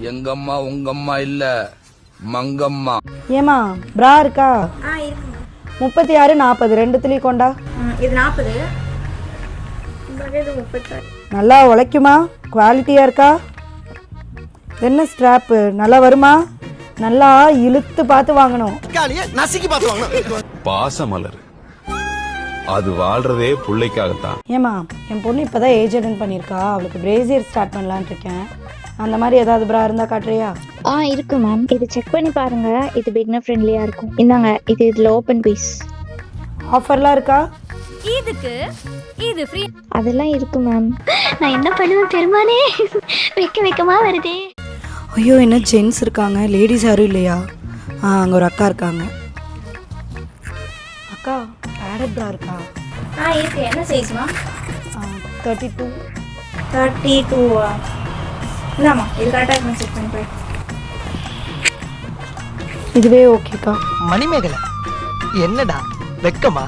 எங்கம்மா உங்கம்மா இல்ல மங்கம்மா. ஏமா பிரா இருக்கா? இருக்குங்க. 36 40 ரெண்டுத்துலயும் கொண்டா. இது 40. இது 36. நல்லா உழைக்குமா? குவாலிட்டியா இருக்கா? என்ன ஸ்ட்ராப்பு நல்லா வருமா? நல்லா இழுத்து பார்த்து வாங்கணும். பாசமலர் அது வாழ்றதே பிள்ளைக்காகத்தான். ஏமா என் பொண்ணு இப்பதான் ஏஜ் அட்டன் பண்ணியிருக்கா, அவளுக்கு பிரேசியர் ஸ்டார்ட் பண்ணலான்னு இருக்கேன். அந்த மாதிரி ஏதாவது பிரா இருந்தா காட்டுறியா? இருக்கு மேம். இது செக் பண்ணி பாருங்க. இது பிகினர் ஃப்ரெண்ட்லியா இருக்கும். இந்தாங்க, இதுல ஓபன் பீஸ். ஆஃபர்லாம் இருக்கா? இதுக்கு இது ஃப்ரீ. அதெல்லாம் இருக்கு மேம். நான் என்ன பண்ணுவேன் பெருமானே, வெக்கமா வருதே. ஐயோ, என்ன ஜென்ஸ் இருக்காங்க, லேடிஸ் யாரும் இல்லையா? அங்கே ஒரு அக்கா இருக்காங்க. அக்கா பேடட் பிரா இருக்கா? இருக்கு. என்ன சைஸ்மா? 32. 32. இந்தாம்மா, இது கரெக்டாக இருக்குன்னு செக் பண்ணி பாரு. இதுவே ஓகேக்கா. மணிமேகலை என்னடா வெக்கமா?